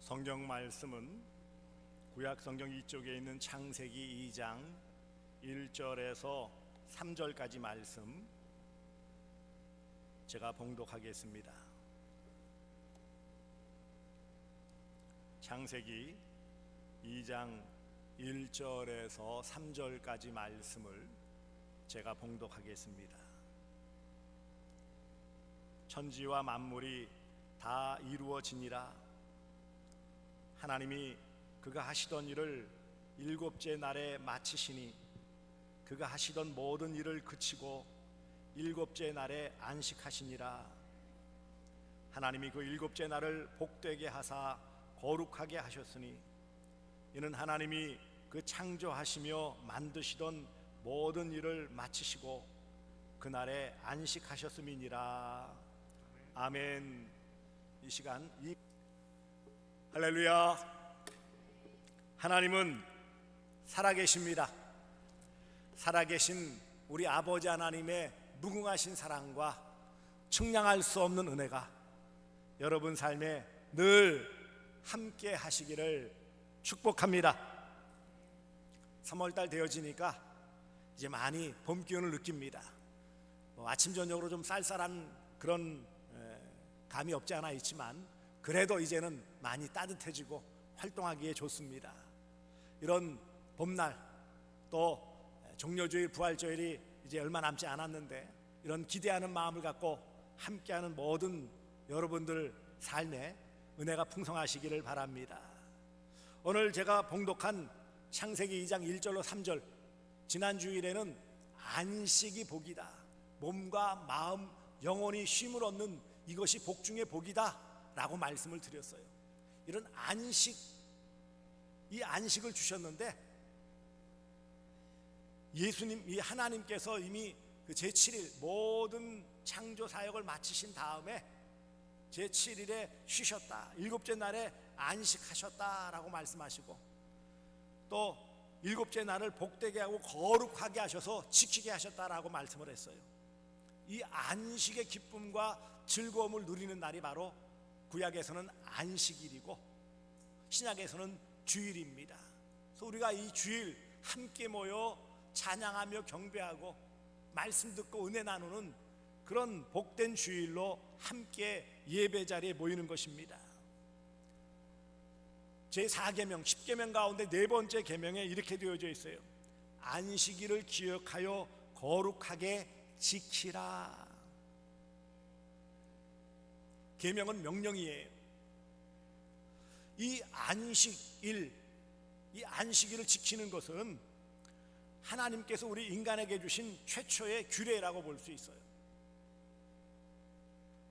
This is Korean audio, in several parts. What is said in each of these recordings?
성경 말씀은 구약 성경 이쪽에 있는 창세기 2장 1절에서 3절까지 말씀 제가 봉독하겠습니다. 창세기 2장 1절에서 3절까지 말씀을 제가 봉독하겠습니다. 천지와 만물이 다 이루어지니라. 하나님이 그가 하시던 일을 일곱째 날에 마치시니 그가 하시던 모든 일을 그치고 일곱째 날에 안식하시니라. 하나님이 그 일곱째 날을 복되게 하사 거룩하게 하셨으니 이는 하나님이 그 창조하시며 만드시던 모든 일을 마치시고 그날에 안식하셨음이니라. 아멘. 이 시간 할렐루야. 하나님은 살아계십니다. 살아계신 우리 아버지 하나님의 무궁하신 사랑과 측량할 수 없는 은혜가 여러분 삶에 늘 함께 하시기를 축복합니다. 3월달 되어지니까 이제 많이 봄 기운을 느낍니다. 아침 저녁으로 좀 쌀쌀한 그런 감이 없지 않아 있지만 그래도 이제는 많이 따뜻해지고 활동하기에 좋습니다. 이런 봄날, 또 종려주일, 부활주일이 이제 얼마 남지 않았는데 이런 기대하는 마음을 갖고 함께하는 모든 여러분들 삶에 은혜가 풍성하시기를 바랍니다. 오늘 제가 봉독한 창세기 2장 1절로 3절, 지난 주일에는 안식이 복이다, 몸과 마음, 영혼이 쉼을 얻는 이것이 복 중의 복이다 라고 말씀을 드렸어요. 이런 안식, 이 안식을 주셨는데 예수님, 이 하나님께서 이미 그 제7일 모든 창조 사역을 마치신 다음에 제7일에 쉬셨다, 일곱째 날에 안식하셨다라고 말씀하시고 또 일곱째 날을 복되게 하고 거룩하게 하셔서 지키게 하셨다라고 말씀을 했어요. 이 안식의 기쁨과 즐거움을 누리는 날이 바로 구약에서는 안식일이고 신약에서는 주일입니다. 그래서 우리가 이 주일 함께 모여 찬양하며 경배하고 말씀 듣고 은혜 나누는 그런 복된 주일로 함께 예배 자리에 모이는 것입니다. 제4계명 10계명 가운데 네 번째 계명에 이렇게 되어져 있어요. 안식일을 기억하여 거룩하게 지키라. 계명은 명령이에요. 이 안식일, 이 안식일을 지키는 것은 하나님께서 우리 인간에게 주신 최초의 규례라고 볼 수 있어요.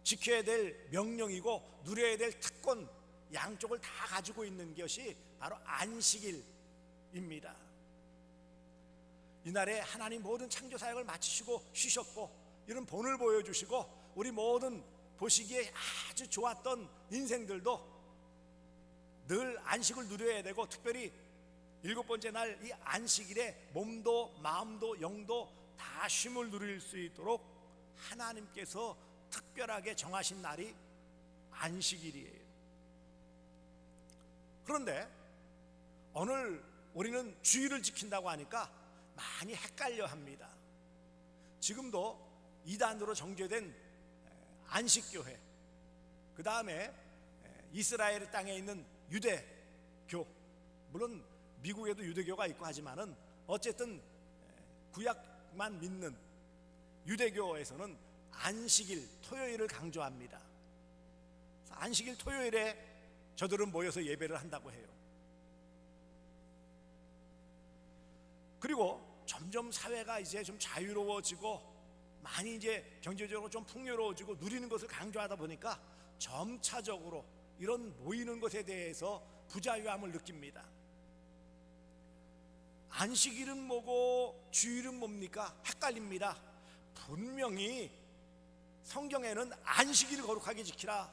지켜야 될 명령이고 누려야 될 특권, 양쪽을 다 가지고 있는 것이 바로 안식일입니다. 이날에 하나님 모든 창조 사역을 마치시고 쉬셨고 이런 본을 보여주시고 우리 모든 보시기에 아주 좋았던 인생들도 늘 안식을 누려야 되고 특별히 일곱 번째 날 이 안식일에 몸도 마음도 영도 다 쉼을 누릴 수 있도록 하나님께서 특별하게 정하신 날이 안식일이에요. 그런데 오늘 우리는 주일을 지킨다고 하니까 많이 헷갈려 합니다. 지금도 이단으로 정죄된 안식교회, 그 다음에 이스라엘 땅에 있는 유대교, 물론 미국에도 유대교가 있고 하지만은 어쨌든 구약만 믿는 유대교에서는 안식일, 토요일을 강조합니다. 안식일 토요일에 저들은 모여서 예배를 한다고 해요. 그리고 점점 사회가 이제 좀 자유로워지고 많이 이제 경제적으로 좀 풍요로워지고 누리는 것을 강조하다 보니까 점차적으로 이런 모이는 것에 대해서 부자유함을 느낍니다. 안식일은 뭐고 주일은 뭡니까? 헷갈립니다. 분명히 성경에는 안식일을 거룩하게 지키라.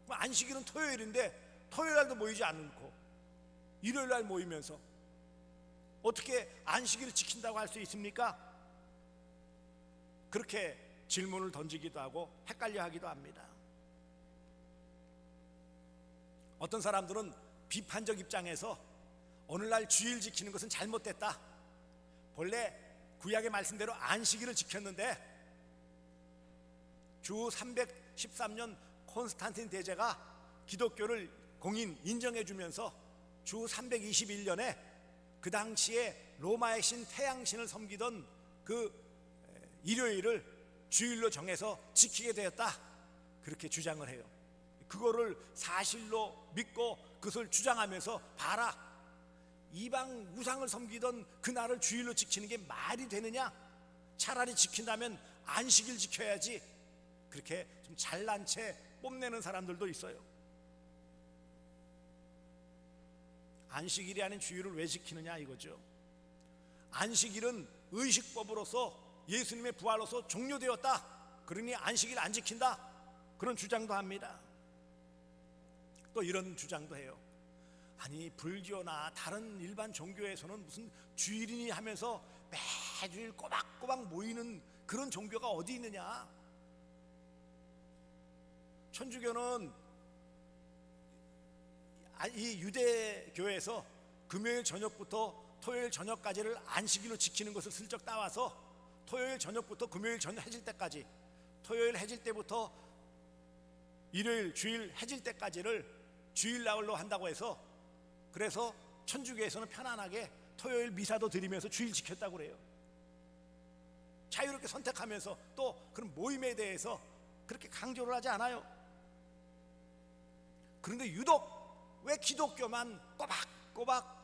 안식일은 토요일인데 토요일날도 모이지 않고 일요일날 모이면서 어떻게 안식일을 지킨다고 할 수 있습니까? 그렇게 질문을 던지기도 하고 헷갈려 하기도 합니다. 어떤 사람들은 비판적 입장에서 오늘날 주일 지키는 것은 잘못됐다. 본래 구약의 말씀대로 안식일을 지켰는데 주 313년 콘스탄틴 대제가 기독교를 공인 인정해 주면서 주 321년에 그 당시에 로마의 신 태양신을 섬기던 그 일요일을 주일로 정해서 지키게 되었다, 그렇게 주장을 해요. 그거를 사실로 믿고 그것을 주장하면서 봐라, 이방 우상을 섬기던 그날을 주일로 지키는 게 말이 되느냐, 차라리 지킨다면 안식일 지켜야지, 그렇게 좀 잘난 채 뽐내는 사람들도 있어요. 안식일이 아닌 주일을 왜 지키느냐 이거죠. 안식일은 의식법으로서 예수님의 부활로서 종료되었다, 그러니 안식일 안 지킨다, 그런 주장도 합니다. 또 이런 주장도 해요. 아니, 불교나 다른 일반 종교에서는 무슨 주일이니 하면서 매주일 꼬박꼬박 모이는 그런 종교가 어디 있느냐. 천주교는 이 유대교에서 금요일 저녁부터 토요일 저녁까지를 안식일로 지키는 것을 슬쩍 따와서 토요일 저녁부터 금요일 저녁 해질 때까지, 토요일 해질 때부터 일요일 주일 해질 때까지를 주일날로 한다고 해서, 그래서 천주교에서는 편안하게 토요일 미사도 드리면서 주일 지켰다고 그래요. 자유롭게 선택하면서 또 그런 모임에 대해서 그렇게 강조를 하지 않아요. 그런데 유독 왜 기독교만 꼬박꼬박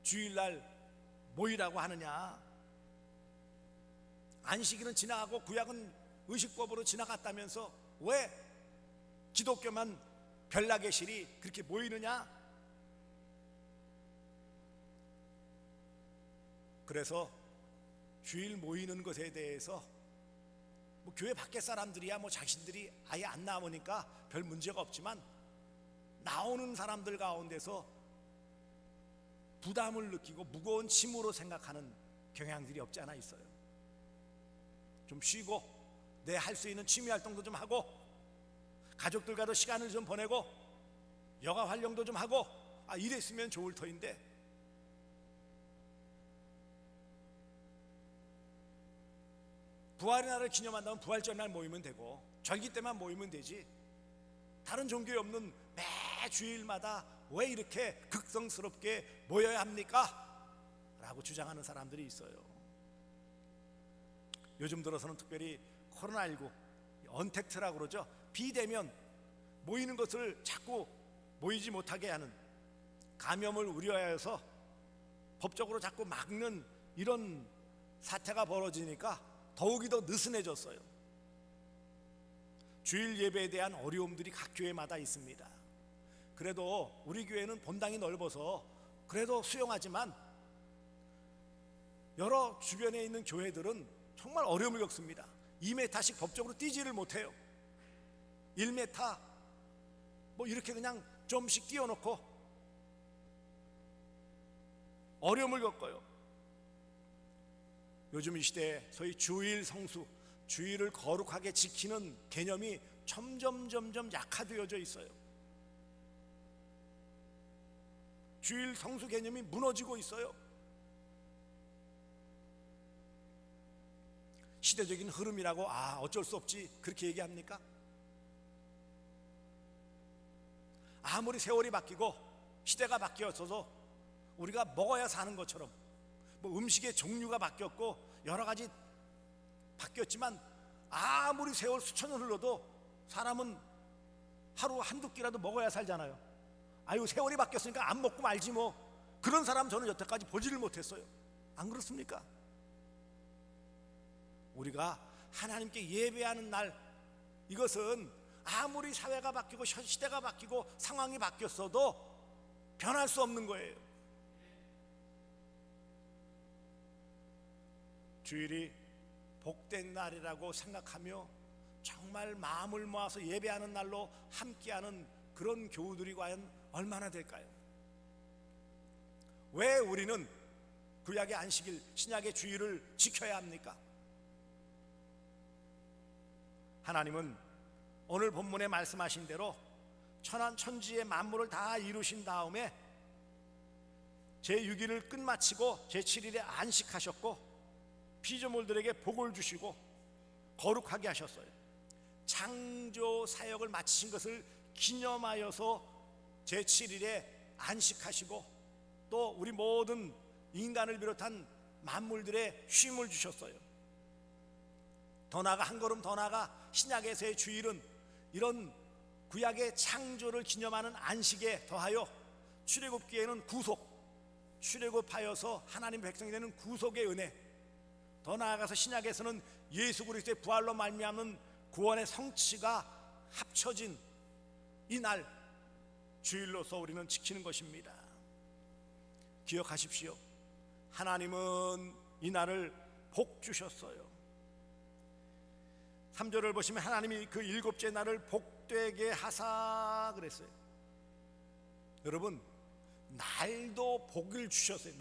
주일날 모이라고 하느냐. 안식일은 지나가고 구약은 의식법으로 지나갔다면서 왜 기독교만 별나개실이 그렇게 모이느냐. 그래서 주일 모이는 것에 대해서 뭐 교회 밖에 사람들이야 뭐 자신들이 아예 안 나오니까 별 문제가 없지만, 나오는 사람들 가운데서 부담을 느끼고 무거운 짐으로 생각하는 경향들이 없지 않아 있어요. 좀 쉬고 내 할 수 있는 취미 활동도 좀 하고, 가족들과도 시간을 좀 보내고, 여가 활동도 좀 하고, 이랬으면 좋을 터인데 부활의 날을 기념한다면 부활절 날 모이면 되고 절기 때만 모이면 되지, 다른 종교에 없는 매 주일마다 왜 이렇게 극성스럽게 모여야 합니까? 라고 주장하는 사람들이 있어요. 요즘 들어서는 특별히 코로나19 언택트라고 그러죠. 비대면 모이는 것을 자꾸 모이지 못하게 하는, 감염을 우려하여서 법적으로 자꾸 막는 이런 사태가 벌어지니까 더욱이 더 느슨해졌어요. 주일 예배에 대한 어려움들이 각 교회마다 있습니다. 그래도 우리 교회는 본당이 넓어서 그래도 수용하지만, 여러 주변에 있는 교회들은 정말 어려움을 겪습니다. 2m씩 법적으로 뛰지를 못해요. 1m 뭐 이렇게 그냥 좀씩 띄워놓고 어려움을 겪어요. 요즘 이 시대에 소위 주일 성수, 주일을 거룩하게 지키는 개념이 점점 약화되어져 있어요. 주일 성수 개념이 무너지고 있어요. 시대적인 흐름이라고 어쩔 수 없지 그렇게 얘기합니까? 아무리 세월이 바뀌고 시대가 바뀌었어도 우리가 먹어야 사는 것처럼, 뭐 음식의 종류가 바뀌었고 여러 가지 바뀌었지만, 아무리 세월 수천 년 흘러도 사람은 하루 한두 끼라도 먹어야 살잖아요. 세월이 바뀌었으니까 안 먹고 말지 뭐, 그런 사람 저는 여태까지 보지를 못했어요. 안 그렇습니까? 우리가 하나님께 예배하는 날, 이것은 아무리 사회가 바뀌고 시대가 바뀌고 상황이 바뀌었어도 변할 수 없는 거예요. 주일이 복된 날이라고 생각하며 정말 마음을 모아서 예배하는 날로 함께하는 그런 교우들이 과연 얼마나 될까요? 왜 우리는 구약의 안식일, 신약의 주일을 지켜야 합니까? 하나님은 오늘 본문에 말씀하신 대로 천지의 만물을 다 이루신 다음에 제6일을 끝마치고 제7일에 안식하셨고 피조물들에게 복을 주시고 거룩하게 하셨어요. 창조 사역을 마치신 것을 기념하여서 제7일에 안식하시고 또 우리 모든 인간을 비롯한 만물들의 쉼을 주셨어요. 더 나아가 한 걸음 더 나아가 신약에서의 주일은 이런 구약의 창조를 기념하는 안식에 더하여 출애굽기에는 구속, 출애굽하여서 하나님 백성이 되는 구속의 은혜, 더 나아가서 신약에서는 예수 그리스도의 부활로 말미암는 구원의 성취가 합쳐진 이 날 주일로서 우리는 지키는 것입니다. 기억하십시오. 하나님은 이 날을 복 주셨어요. 3절을 보시면 하나님이 그 일곱째 날을 복되게 하사 그랬어요. 여러분, 날도 복을 주셨어요.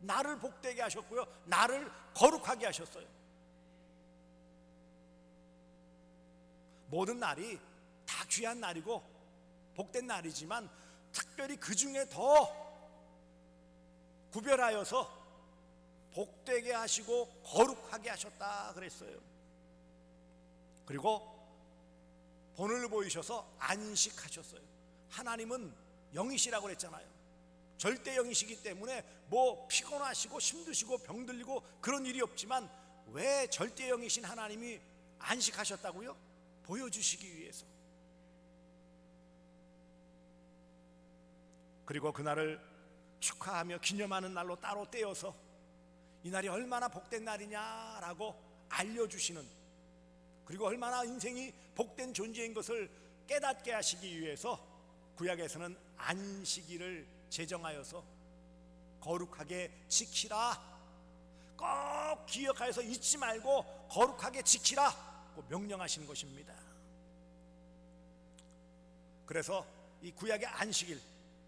날을 복되게 하셨고요, 날을 거룩하게 하셨어요. 모든 날이 다 귀한 날이고 복된 날이지만 특별히 그 중에 더 구별하여서 복되게 하시고 거룩하게 하셨다 그랬어요. 그리고 본을 보이셔서 안식하셨어요. 하나님은 영이시라고 그랬잖아요. 절대 영이시기 때문에 뭐 피곤하시고 힘드시고 병들리고 그런 일이 없지만 왜 절대 영이신 하나님이 안식하셨다고요? 보여주시기 위해서. 그리고 그날을 축하하며 기념하는 날로 따로 떼어서 이 날이 얼마나 복된 날이냐라고 알려주시는, 그리고 얼마나 인생이 복된 존재인 것을 깨닫게 하시기 위해서 구약에서는 안식일을 제정하여서 거룩하게 지키라, 꼭 기억하여서 잊지 말고 거룩하게 지키라고 명령하시는 것입니다. 그래서 이 구약의 안식일,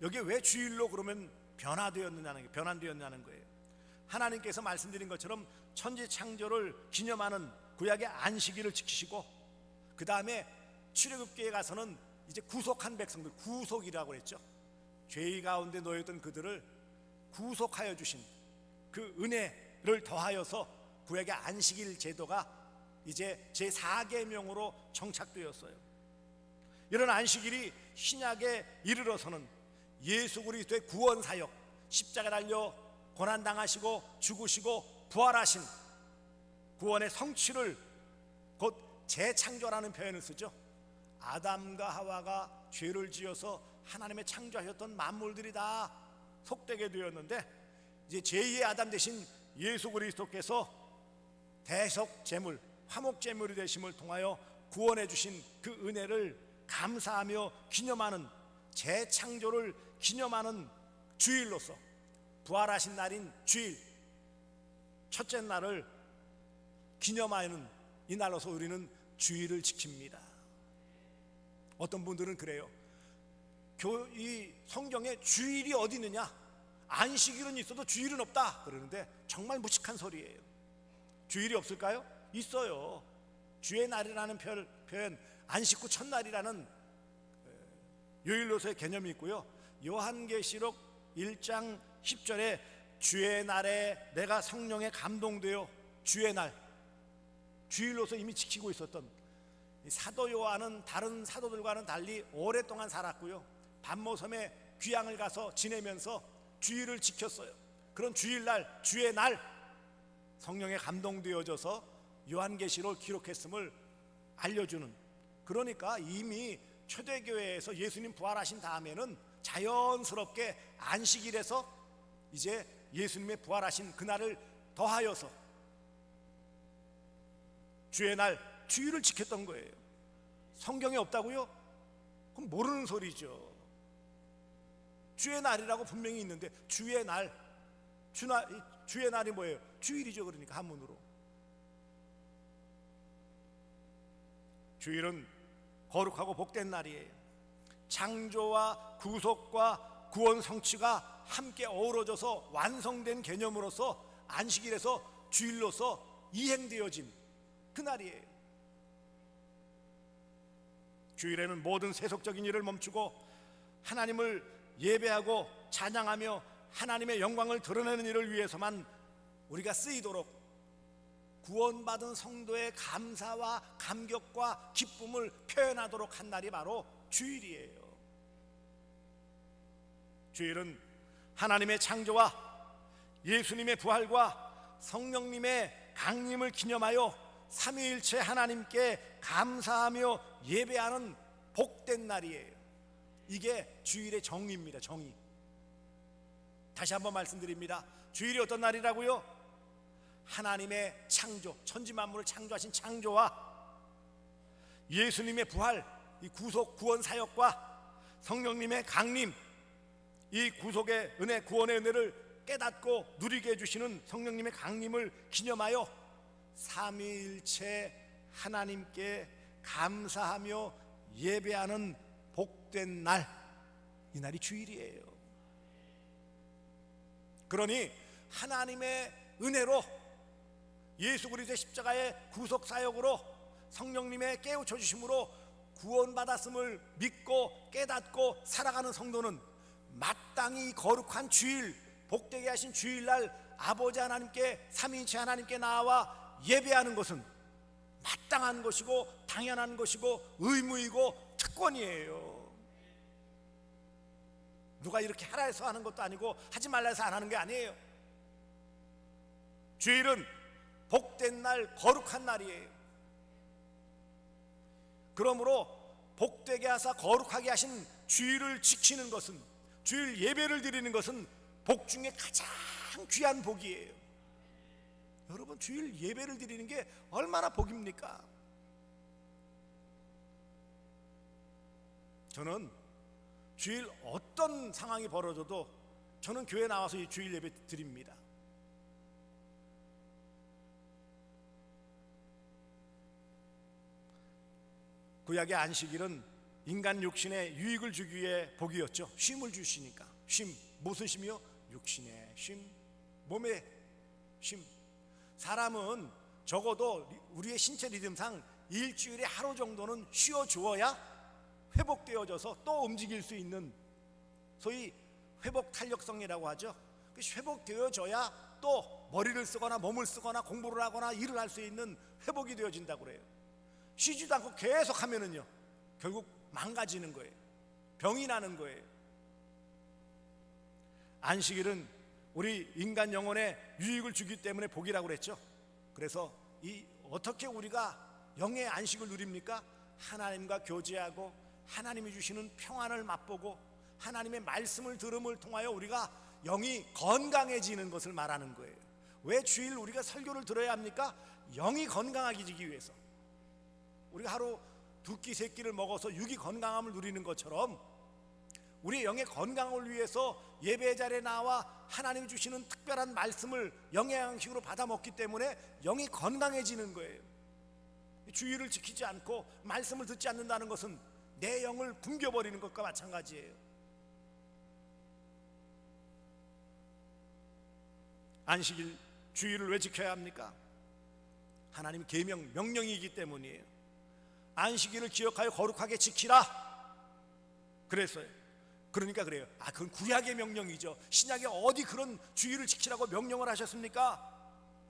여기에 왜 주일로 그러면 변환되었느냐는 거예요. 하나님께서 말씀드린 것처럼 천지 창조를 기념하는 구약의 안식일을 지키시고, 그 다음에 출애굽기에 가서는 이제 구속한 백성들, 구속이라고 했죠. 죄의 가운데 놓였던 그들을 구속하여 주신 그 은혜를 더하여서 구약의 안식일 제도가 이제 제4계명으로 정착되었어요. 이런 안식일이 신약에 이르러서는 예수 그리스도의 구원 사역, 십자가 달려 고난당하시고 죽으시고 부활하신 구원의 성취를, 곧 재창조라는 표현을 쓰죠. 아담과 하와가 죄를 지어서 하나님의 창조하셨던 만물들이 다 속되게 되었는데, 이제 제2의 아담 대신 예수 그리스도께서 대속 제물, 화목 제물이 되심을 통하여 구원해 주신 그 은혜를 감사하며 기념하는, 재창조를 기념하는 주일로서 부활하신 날인 주일, 첫째 날을 기념하는 이 날로서 우리는 주일을 지킵니다. 어떤 분들은 그래요. 이 성경에 주일이 어디 있느냐, 안식일은 있어도 주일은 없다 그러는데 정말 무식한 소리예요. 주일이 없을까요? 있어요. 주의 날이라는 표현, 안식 후 첫날이라는 요일로서의 개념이 있고요. 요한계시록 1장 10절에 주의 날에 내가 성령에 감동되어, 주의 날, 주일로서 이미 지키고 있었던 사도 요한은 다른 사도들과는 달리 오랫동안 살았고요, 반모섬에 귀향을 가서 지내면서 주일을 지켰어요. 그런 주일날, 주의 날 성령에 감동되어져서 요한계시록을 기록했음을 알려주는, 그러니까 이미 초대교회에서 예수님 부활하신 다음에는 자연스럽게 안식일에서 이제 예수님의 부활하신 그날을 더하여서 주의 날, 주일을 지켰던 거예요. 성경에 없다고요? 그럼 모르는 소리죠. 주의 날이라고 분명히 있는데, 주의 날, 주의 날이 뭐예요? 주일이죠. 그러니까 한문으로 주일은 거룩하고 복된 날이에요. 창조와 구속과 구원 성취가 함께 어우러져서 완성된 개념으로서 안식일에서 주일로서 이행되어진 그 날이에요. 주일에는 모든 세속적인 일을 멈추고 하나님을 예배하고 찬양하며 하나님의 영광을 드러내는 일을 위해서만 우리가 쓰이도록 구원받은 성도의 감사와 감격과 기쁨을 표현하도록 한 날이 바로 주일이에요. 주일은 하나님의 창조와 예수님의 부활과 성령님의 강림을 기념하여 삼위일체 하나님께 감사하며 예배하는 복된 날이에요. 이게 주일의 정의입니다. 정의. 다시 한번 말씀드립니다. 주일이 어떤 날이라고요? 하나님의 창조, 천지 만물을 창조하신 창조와 예수님의 부활, 이 구속 구원 사역과 성령님의 강림, 이 구속의 은혜, 구원의 은혜를 깨닫고 누리게 해주시는 성령님의 강림을 기념하여 삼위일체 하나님께 감사하며 예배하는 복된 날, 이 날이 주일이에요. 그러니 하나님의 은혜로 예수 그리스도의 십자가의 구속 사역으로 성령님의 깨우쳐 주심으로 구원받았음을 믿고 깨닫고 살아가는 성도는 마땅히 거룩한 주일, 복되게 하신 주일날 아버지 하나님께, 삼위일체 하나님께 나와 예배하는 것은 마땅한 것이고 당연한 것이고 의무이고 특권이에요. 누가 이렇게 하라 해서 하는 것도 아니고 하지 말라 해서 안 하는 게 아니에요. 주일은 복된 날, 거룩한 날이에요. 그러므로 복되게 하사 거룩하게 하신 주일을 지키는 것은, 주일 예배를 드리는 것은 복 중에 가장 귀한 복이에요. 여러분, 주일 예배를 드리는 게 얼마나 복입니까? 저는 주일 어떤 상황이 벌어져도 저는 교회 나와서 이 주일 예배 드립니다. 구약의 안식일은 인간 육신에 유익을 주기 위해 복이었죠. 쉼을 주시니까. 쉼, 무슨 쉼이요? 육신의 쉼, 몸의 쉼. 사람은 적어도 우리의 신체 리듬상 일주일에 하루 정도는 쉬어 주어야 회복되어져서 또 움직일 수 있는, 소위 회복 탄력성이라고 하죠. 회복되어져야 또 머리를 쓰거나 몸을 쓰거나 공부를 하거나 일을 할 수 있는 회복이 되어진다고 그래요. 쉬지도 않고 계속 하면은요, 결국 망가지는 거예요. 병이 나는 거예요. 안식일은 우리 인간 영혼에 유익을 주기 때문에 복이라고 그랬죠. 그래서 어떻게 우리가 영의 안식을 누립니까? 하나님과 교제하고 하나님이 주시는 평안을 맛보고 하나님의 말씀을 들음을 통하여 우리가 영이 건강해지는 것을 말하는 거예요. 왜 주일 우리가 설교를 들어야 합니까? 영이 건강해지기 위해서. 우리가 하루 두 끼 세 끼를 먹어서 육이 건강함을 누리는 것처럼 우리 영의 건강을 위해서 예배 자리에 나와 하나님이 주시는 특별한 말씀을 영의 양식으로 받아 먹기 때문에 영이 건강해지는 거예요. 주일을 지키지 않고 말씀을 듣지 않는다는 것은 내 영을 굶겨버리는 것과 마찬가지예요. 안식일, 주일을 왜 지켜야 합니까? 하나님 계명, 명령이기 때문이에요. 안식일을 기억하여 거룩하게 지키라 그랬어요. 그러니까 그래요. 그건 구약의 명령이죠. 신약에 어디 그런 주일을 지키라고 명령을 하셨습니까?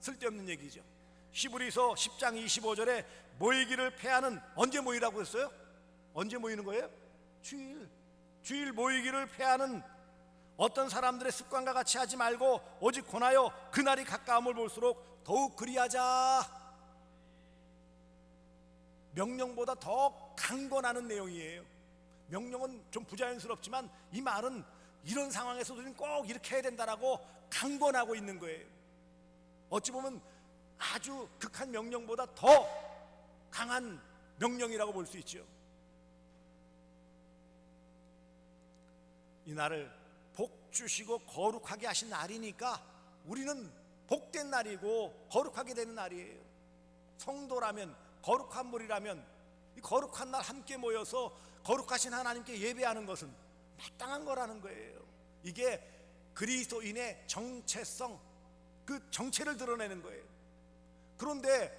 쓸데없는 얘기죠. 히브리서 10장 25절에 모이기를 패하는, 언제 모이라고 했어요? 언제 모이는 거예요? 주일 모이기를 패하는 어떤 사람들의 습관과 같이 하지 말고 오직 권하여 그날이 가까움을 볼수록 더욱 그리하자. 명령보다 더 강권하는 내용이에요. 명령은 좀 부자연스럽지만 이 말은 이런 상황에서도 꼭 이렇게 해야 된다라고 강권하고 있는 거예요. 어찌 보면 아주 극한 명령보다 더 강한 명령이라고 볼 수 있죠. 이 날을 복 주시고 거룩하게 하신 날이니까 우리는 복된 날이고 거룩하게 되는 날이에요. 성도라면, 거룩한 무리라면 이 거룩한 날 함께 모여서 거룩하신 하나님께 예배하는 것은 마땅한 거라는 거예요. 이게 그리스도인의 정체성, 그 정체를 드러내는 거예요. 그런데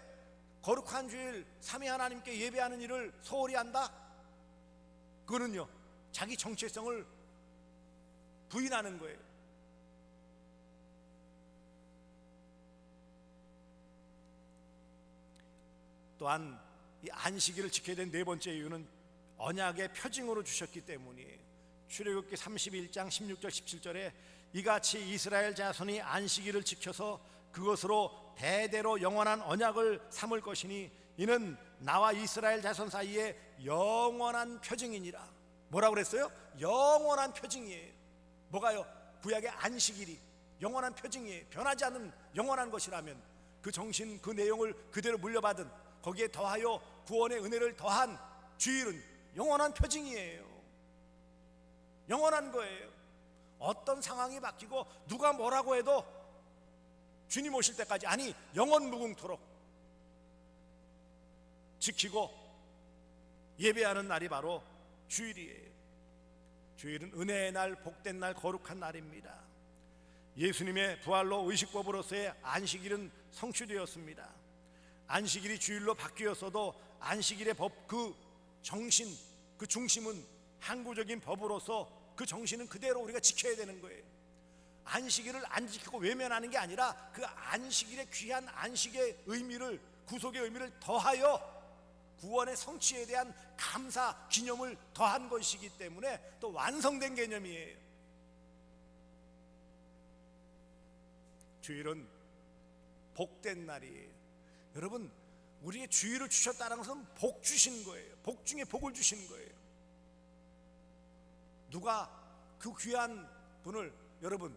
거룩한 주일 삼위 하나님께 예배하는 일을 소홀히 한다? 그거는요, 자기 정체성을 부인하는 거예요. 또한 이 안식일을 지켜야 된 네 번째 이유는 언약의 표징으로 주셨기 때문이에요. 출애굽기 31장 16절 17절에 이같이 이스라엘 자손이 안식일을 지켜서 그것으로 대대로 영원한 언약을 삼을 것이니 이는 나와 이스라엘 자손 사이에 영원한 표징이니라. 뭐라고 그랬어요? 영원한 표징이에요. 뭐가요? 구약의 안식일이 영원한 표징이에요. 변하지 않는 영원한 것이라면 그 정신, 그 내용을 그대로 물려받은, 거기에 더하여 구원의 은혜를 더한 주일은 영원한 표징이에요. 영원한 거예요. 어떤 상황이 바뀌고 누가 뭐라고 해도 주님 오실 때까지, 아니 영원 무궁토록 지키고 예배하는 날이 바로 주일이에요. 주일은 은혜의 날, 복된 날, 거룩한 날입니다. 예수님의 부활로 의식법으로서의 안식일은 성취되었습니다. 안식일이 주일로 바뀌었어도 안식일의 법, 그 정신, 그 중심은 항구적인 법으로서 그 정신은 그대로 우리가 지켜야 되는 거예요. 안식일을 안 지키고 외면하는 게 아니라 그 안식일의 귀한 안식의 의미를, 구속의 의미를 더하여 구원의 성취에 대한 감사 기념을 더한 것이기 때문에 또 완성된 개념이에요. 주일은 복된 날이에요. 여러분, 우리의 주일을 주셨다는 것은 복 주신 거예요. 복 중에 복을 주신 거예요. 누가 그 귀한 분을, 여러분,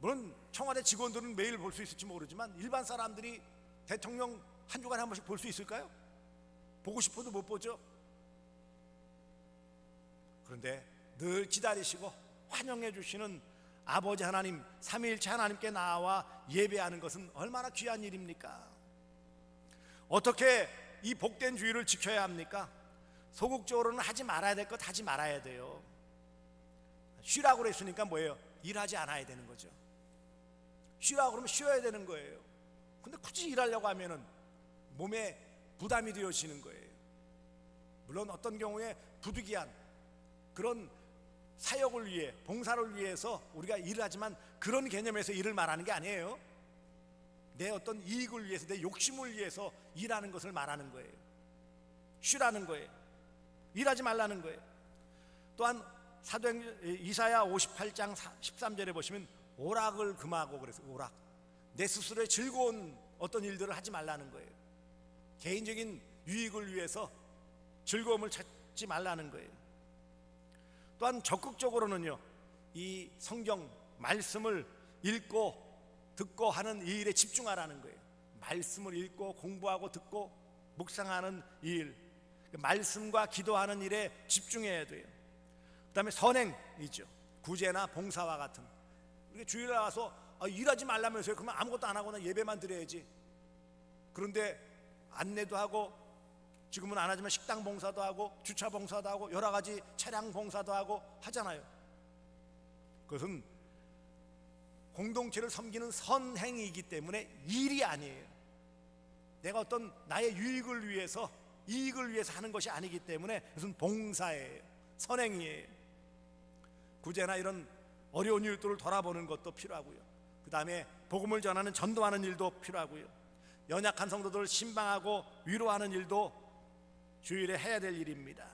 물론 청와대 직원들은 매일 볼 수 있을지 모르지만 일반 사람들이 대통령 한 주간에 한 번씩 볼 수 있을까요? 보고 싶어도 못 보죠. 그런데 늘 기다리시고 환영해 주시는 아버지 하나님, 삼위일체 하나님께 나와 예배하는 것은 얼마나 귀한 일입니까? 어떻게 이 복된 주일을 지켜야 합니까? 소극적으로는 하지 말아야 될 것 하지 말아야 돼요. 쉬라고 그랬으니까 뭐예요? 일하지 않아야 되는 거죠. 쉬라고 그러면 쉬어야 되는 거예요. 근데 굳이 일하려고 하면은 몸에 부담이 되어지는 거예요. 물론 어떤 경우에 부득이한 그런 사역을 위해, 봉사를 위해서 우리가 일을 하지만 그런 개념에서 일을 말하는 게 아니에요. 내 어떤 이익을 위해서, 내 욕심을 위해서 일하는 것을 말하는 거예요. 쉬라는 거예요. 일하지 말라는 거예요. 또한 사도행전 이사야 58장 13절에 보시면 오락을 금하고 그래서 오락, 내 스스로의 즐거운 어떤 일들을 하지 말라는 거예요. 개인적인 유익을 위해서 즐거움을 찾지 말라는 거예요. 또한 적극적으로는요, 이 성경 말씀을 읽고 듣고 하는 이 일에 집중하라는 거예요. 말씀을 읽고 공부하고 듣고 묵상하는 이 일, 말씀과 기도하는 일에 집중해야 돼요. 그 다음에 선행이죠. 구제나 봉사와 같은. 우리가 주일에 와서 일하지 말라면서요. 그러면 아무것도 안 하거나 예배만 드려야지. 그런데 안내도 하고, 지금은 안 하지만 식당 봉사도 하고 주차 봉사도 하고 여러 가지 차량 봉사도 하고 하잖아요. 그것은 공동체를 섬기는 선행이기 때문에 일이 아니에요. 내가 어떤 나의 유익을 위해서, 이익을 위해서 하는 것이 아니기 때문에 그것은 봉사예요. 선행이에요. 구제나 이런 어려운 일들을 돌아보는 것도 필요하고요. 그 다음에 복음을 전하는, 전도하는 일도 필요하고요. 연약한 성도들을 신방하고 위로하는 일도 주일에 해야 될 일입니다.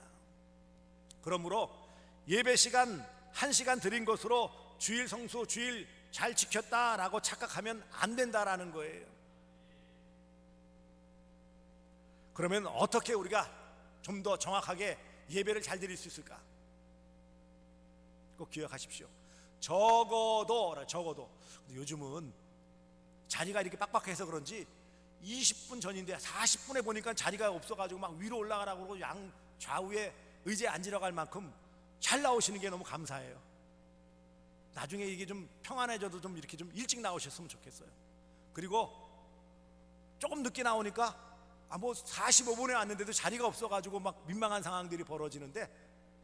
그러므로 예배 시간 1시간 드린 것으로 주일 성수, 주일 잘 지켰다라고 착각하면 안 된다라는 거예요. 그러면 어떻게 우리가 좀 더 정확하게 예배를 잘 드릴 수 있을까? 꼭 기억하십시오. 적어도 요즘은 자리가 이렇게 빡빡해서 그런지 20분 전인데 40분에 보니까 자리가 없어가지고 막 위로 올라가라고 그러고 양 좌우에 의자에 앉으려고 할 만큼 잘 나오시는 게 너무 감사해요. 나중에 이게 좀 평안해져도 좀 이렇게 좀 일찍 나오셨으면 좋겠어요. 그리고 조금 늦게 나오니까 뭐 45분에 왔는데도 자리가 없어가지고 막 민망한 상황들이 벌어지는데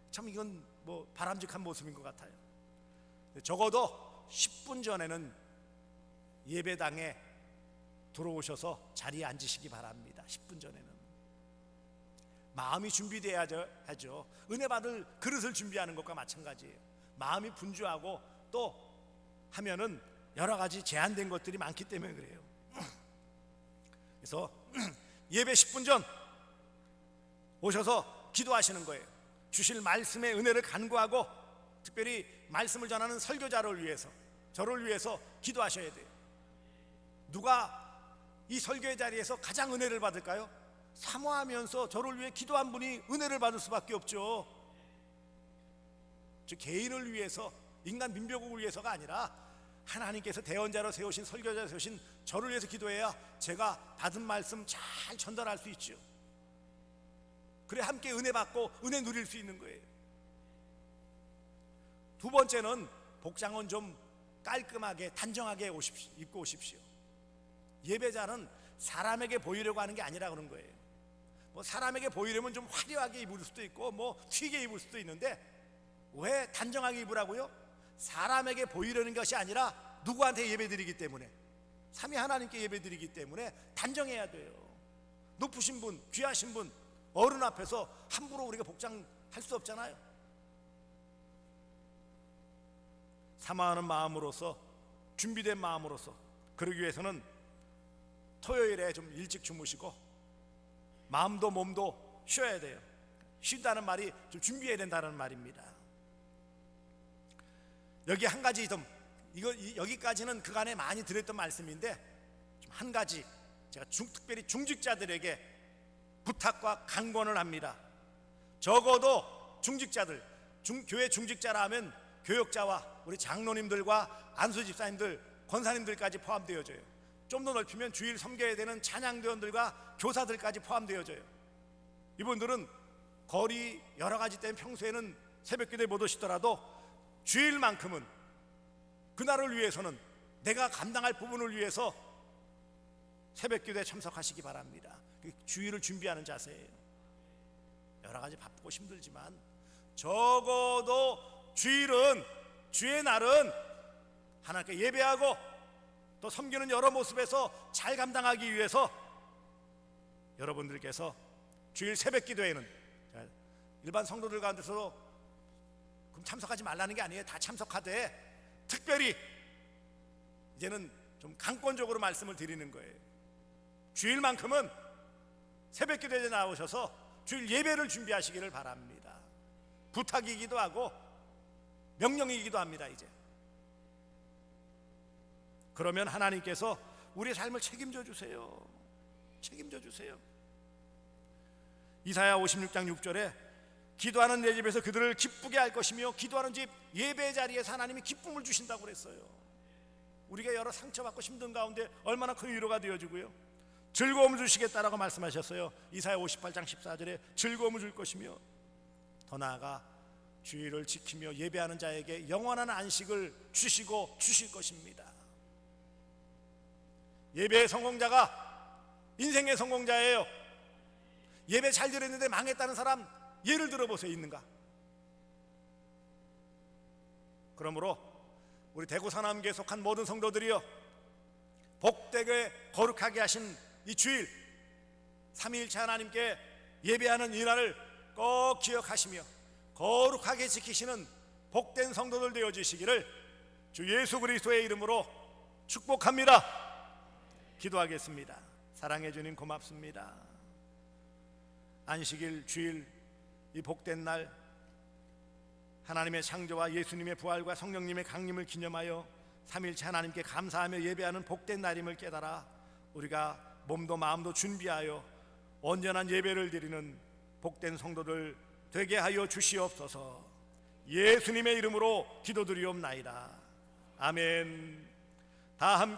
참 이건 뭐 바람직한 모습인 것 같아요. 적어도 10분 전에는 예배당에 들어오셔서 자리에 앉으시기 바랍니다. 10분 전에는 마음이 준비돼야 하죠. 은혜 받을 그릇을 준비하는 것과 마찬가지예요. 마음이 분주하고 또 하면은 여러 가지 제한된 것들이 많기 때문에 그래요. 그래서 예배 10분 전 오셔서 기도하시는 거예요. 주실 말씀의 은혜를 간구하고 특별히 말씀을 전하는 설교자를 위해서, 저를 위해서 기도하셔야 돼요. 누가 이 설교의 자리에서 가장 은혜를 받을까요? 사모하면서 저를 위해 기도한 분이 은혜를 받을 수밖에 없죠. 즉 개인을 위해서, 인간 민족을 위해서가 아니라 하나님께서 대언자로 세우신, 설교자로 세우신 저를 위해서 기도해야 제가 받은 말씀 잘 전달할 수 있죠. 그래 함께 은혜 받고 은혜 누릴 수 있는 거예요. 두 번째는 복장은 좀 깔끔하게 단정하게 입고 오십시오. 예배자는 사람에게 보이려고 하는 게 아니라 그런 거예요. 뭐 사람에게 보이려면 좀 화려하게 입을 수도 있고 뭐 튀게 입을 수도 있는데 왜 단정하게 입으라고요? 사람에게 보이려는 것이 아니라 누구한테 예배드리기 때문에, 삼위 하나님께 예배드리기 때문에 단정해야 돼요. 높으신 분, 귀하신 분, 어른 앞에서 함부로 우리가 복장할 수 없잖아요. 사모하는 마음으로서, 준비된 마음으로서, 그러기 위해서는 토요일에 좀 일찍 주무시고 마음도 몸도 쉬어야 돼요. 쉰다는 말이 좀 준비해야 된다는 말입니다. 여기 한 가지 좀, 여기까지는 그간에 많이 드렸던 말씀인데 좀 한 가지 제가 특별히 중직자들에게 부탁과 간권을 합니다. 적어도 중직자들, 교회 중직자라 하면 교역자와 우리 장로님들과 안수 집사님들, 권사님들까지 포함되어져요. 좀 더 넓히면 주일 섬겨야 되는 찬양대원들과 교사들까지 포함되어져요. 이분들은 거리 여러 가지 때문에 평소에는 새벽기도에 못 오시더라도 주일만큼은 그날을 위해서는, 내가 감당할 부분을 위해서 새벽기도에 참석하시기 바랍니다. 주일을 준비하는 자세예요. 여러 가지 바쁘고 힘들지만 적어도 주일은, 주의 날은 하나님께 예배하고 또 섬기는 여러 모습에서 잘 감당하기 위해서 여러분들께서 주일 새벽기도에는 일반 성도들 가운데서도 그럼 참석하지 말라는 게 아니에요. 다 참석하되 특별히 이제는 좀 강권적으로 말씀을 드리는 거예요. 주일만큼은 새벽기도에 나오셔서 주일 예배를 준비하시기를 바랍니다. 부탁이기도 하고 명령이기도 합니다. 이제 그러면 하나님께서 우리의 삶을 책임져 주세요. 책임져 주세요. 이사야 56장 6절에 기도하는 내 집에서 그들을 기쁘게 할 것이며 기도하는 집 예배 자리에서 하나님이 기쁨을 주신다고 그랬어요. 우리가 여러 상처받고 힘든 가운데 얼마나 큰 위로가 되어주고요, 즐거움을 주시겠다라고 말씀하셨어요. 이사야 58장 14절에 즐거움을 줄 것이며 더 나아가 주일을 지키며 예배하는 자에게 영원한 안식을 주시고 주실 것입니다. 예배의 성공자가 인생의 성공자예요. 예배 잘 드렸는데 망했다는 사람 예를 들어보세요. 있는가? 그러므로 우리 대구 사남교에 속한 모든 성도들이여, 복되게 거룩하게 하신 이 주일, 삼위일체 하나님께 예배하는 이 날을 꼭 기억하시며 거룩하게 지키시는 복된 성도들 되어주시기를 주 예수 그리스도의 이름으로 축복합니다. 기도하겠습니다. 사랑해 주님 고맙습니다. 안식일, 주일, 이 복된 날 하나님의 창조와 예수님의 부활과 성령님의 강림을 기념하여 삼위일체 하나님께 감사하며 예배하는 복된 날임을 깨달아 우리가 몸도 마음도 준비하여 온전한 예배를 드리는 복된 성도들 되게 하여 주시옵소서. 예수님의 이름으로 기도드리옵나이다. 아멘. 다 함께